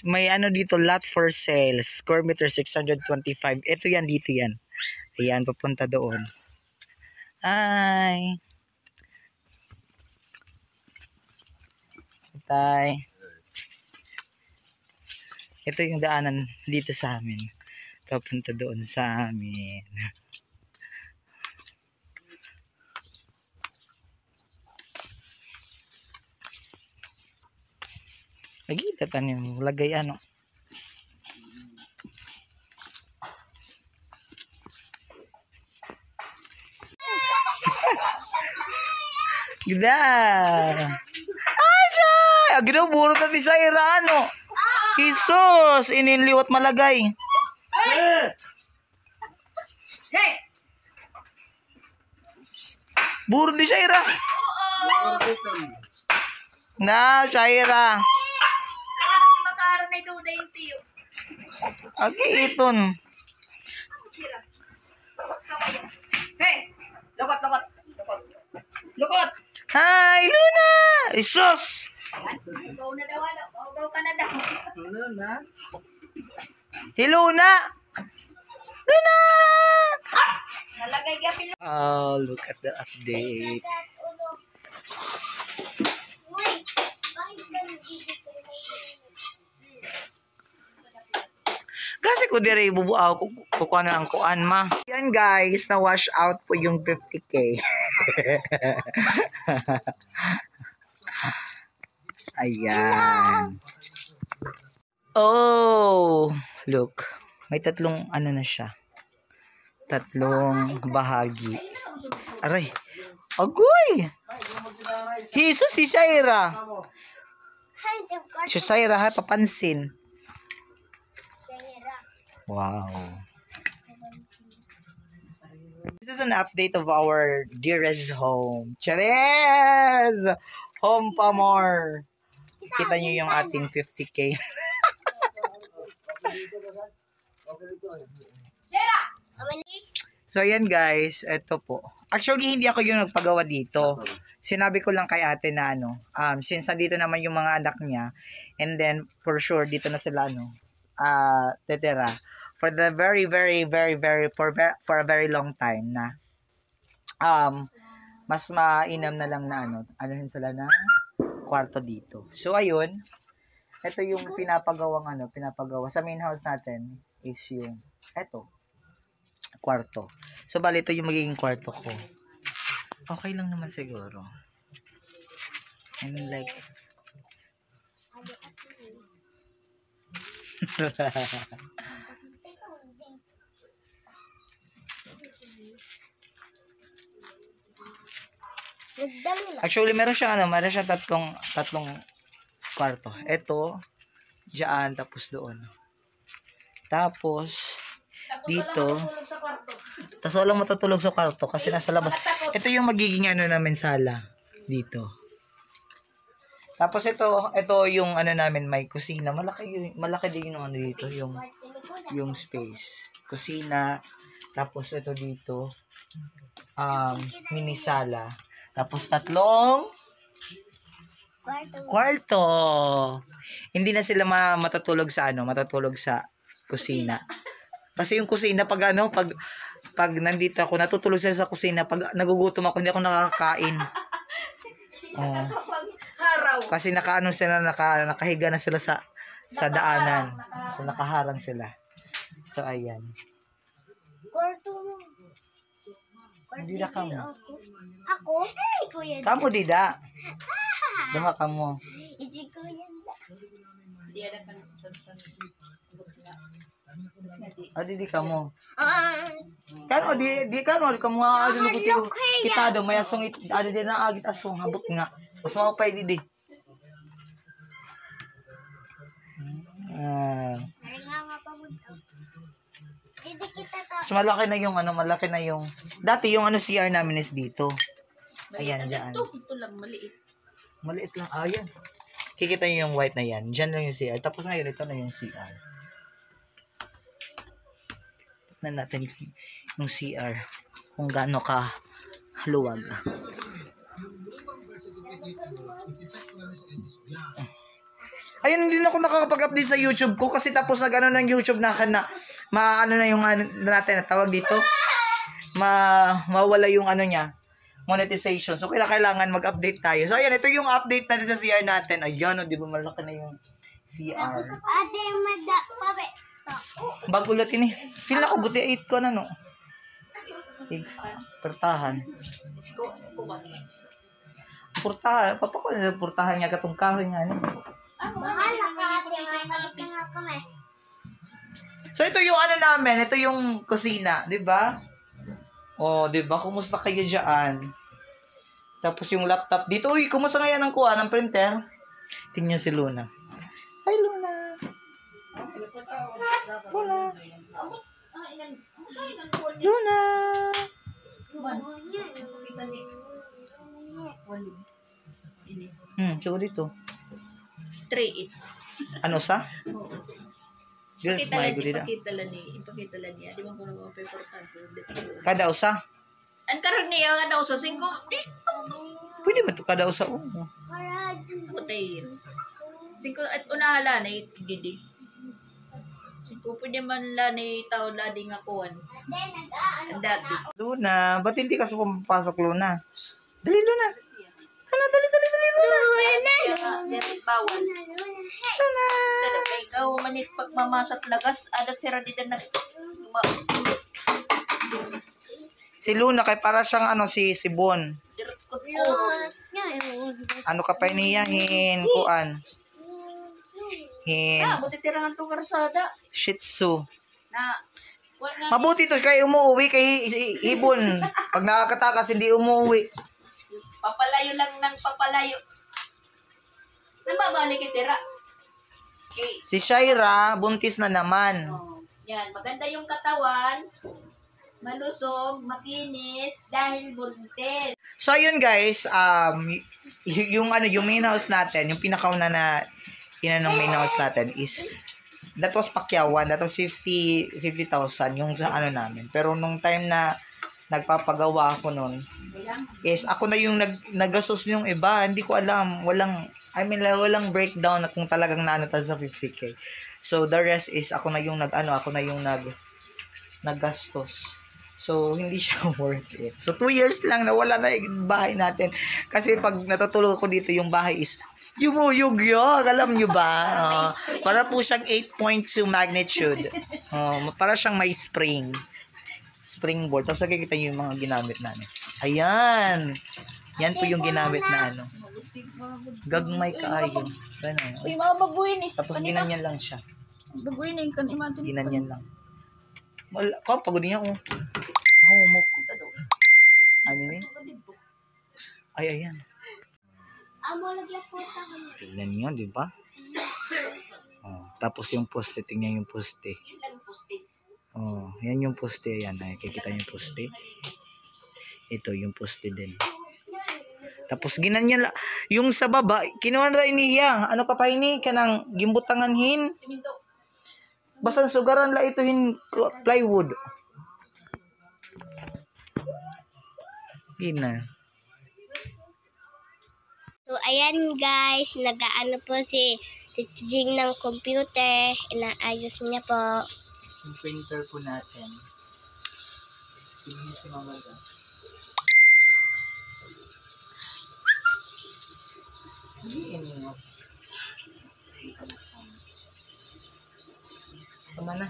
may ano dito, lot for sale. Square meter 625. Ito yan, dito yan. Ayan, papunta doon. Ay. Tay. Ito yung daanan dito sa amin. Papunta doon sa amin. Nagigatan yung lagay ano. Gida. Ay, siya! Ginuburo na ni Zaira, ano? Jesus! Ininliwat malagay. Hey! Buro ni Zaira. Na, Zaira. Makaroon na ito na yung tiyo. Okay, iton. Hey! Lukot, lukot. Lukot. Lukot! Hi, Luna! Isos! Ugaw na daw, ano? Ugaw ka na daw. Hey, Luna! Luna! Nalagay ka pilo. Oh, look at the update. Kasi ko dire ibubuaw kukuha na ang kuan ma. Yan guys, na wash out po yung 50k. Ayan. Oh, look. May tatlong ano na siya. Tatlong bahagi. Aray. Agoy! Jesus, si Shaira. Si Shaira ha, papansin. Wow. This is an update of our dearest home. Cherez! Home pa more. Kita nyo yung ating 50k. So yan guys, eto po. Actually hindi ako yung nagpagawa dito. Sinabi ko lang kay ate na ano, since dito naman yung mga anak niya, and then for sure dito na sila ano, tetera for the very for a very long time na mas mainam na lang na anuhin sila na kwarto dito. So ayun, ito yung pinapagawa sa main house natin is yung eto kwarto. So bali ito yung magiging kwarto ko. Okay lang naman siguro. I mean like actually meron siya tatlong kwarto. Ito diyan tapos doon. Tapos dito. Tapos walang matutulog sa kwarto kasi nasa labas. Ito yung magiging namin sala dito. Tapos ito yung namin may kusina. Malaki din yung dito, yung space. Kusina. Tapos ito dito mini sala. Tapos tatlong kwarto. Hindi na sila matutulog sa matutulog sa kusina. Kasi yung kusina pag nandito ako, natutulog sila sa kusina. Pag nagugutom ako, hindi ako nakakain. Oh. Kasi nakahiga na sila sa daanan. So nakaharang sila. So ayan. Dida ka mo. Ako? Kuya. Kamu dida. Duha ka mo. Isi kuya. Dia ada kan Di ka mo. Kan di kan kamu dulu kita ada may asong ada din na agit asong habot nga. Mas mao pay di. Mas malaki na yung dati yung CR namin is dito. Ayan diyan. Ito lang maliit. Maliit lang ayan. Kikita niyo yung white na yan. Diyan lang yung CR. Tapos ngayon ito na yung CR. Tignan natin yung CR kung gaano ka luwag. Ayun, hindi na ako nakakapag-update sa YouTube ko kasi tapos nag-ano ng YouTube na maano na yung ano natin, tawag dito. Mawala yung ano niya, monetization. So, kailangan mag-update tayo. So, ayan, ito yung update natin sa CR natin. Ayan, di ba malaki na yung CR. Ate, pabe. Bago latin eh. Feel na ko, buti 8 ko na, no? Portahan. Portahan. Papa ko na portahan nga katong kahoy nga. Ano? Bahala ka, ate. Mabalik nga kami. So, ito yung ano namin. Ito yung kusina. Di ba? Oh, di ba? Kumusta kayo dyan? Tapos yung laptop dito. Uy, kumusta nga yan ang kuha ng printer? Tingnan si Luna. Hi, Luna. Luna. Luna. Siguro dito. 3-8. Ano sa? Oo. Girl, may guli na. Ipakita lang niya. Di ba kung mga importante. Kada usa? Ang karoon niya nga daw sa 5. Pwede ba ito kada usa? Oo. Patay. 5 at unahala na didi. 5 pwede man la ni tao ladi nga kuwan. Ang dati. Luna, ba't hindi ka pumapasok, Luna? Shh, dali, Luna. Dali, Luna. Dili bawal. Luna. Kada kay ikaw manit pagmamasat lagas adat sira di na Si Luna, kay para siyang ano, si Bon. dirot ko. Ano ka pa iniyahin? Kuan. Buti tirangan to karsada Shih Tzu. na wala nga Mabuti to kay umuwi kay Ibon. Pag nakakatakas, hindi umuwi. papalayo lang ng papalayo. Nababalik itira. Okay. Si Shaira, buntis na naman. Oh, yan, maganda yung katawan. Malusog, makinis, dahil buntis. So ayun guys, yung ano, yung main house natin, yung pinakauna na inanong main house natin is that was Pakyawan, that was 50,000 yung sa ano namin. Pero nung time na nagpapagawa ako nun, is ako na yung naggastos yung iba, hindi ko alam, walang breakdown na kung talagang naanotan sa 50K. So the rest is ako na yung naggastos. So, hindi siya worth it. So, 2 years lang nawala na yung bahay natin. Kasi pag natutulog ko dito, yung bahay is yumuyog-yog. Alam nyo ba? Para po siyang 8.2 magnitude. Para siyang may springboard. Tapos nakikita nyo yung mga ginamit namin. Ayan. Yan po yung ginamit na ano. Gagmay kaayo. Ganun. Uy, mga baguhin eh. Tapos ginanyan lang siya. Baguhin eh, kan imagine. Ginanyan lang. Wala, pagod niya oh. Umok. Ano ni? Ay, ayan. Amo lagi po ta kami. Tingnan niyo, di ba? Tapos yung poste, tingnan yung poste. Yan yung poste, ayan. Nakikita niyo yung poste. Ito yung poste din. Tapos ginanyan lang. Yung sa baba, kinuha na iniya. Ano ka pa ini? Kanang gimbutanganhin. Siminto. Basta sugaran la ito plywood. Gina. So, ayan guys, nag-aano po si Jing ng computer. Inaayos niya po. Yung printer po natin. Tingnan si Mama dyan. Hindi mo. Tama na.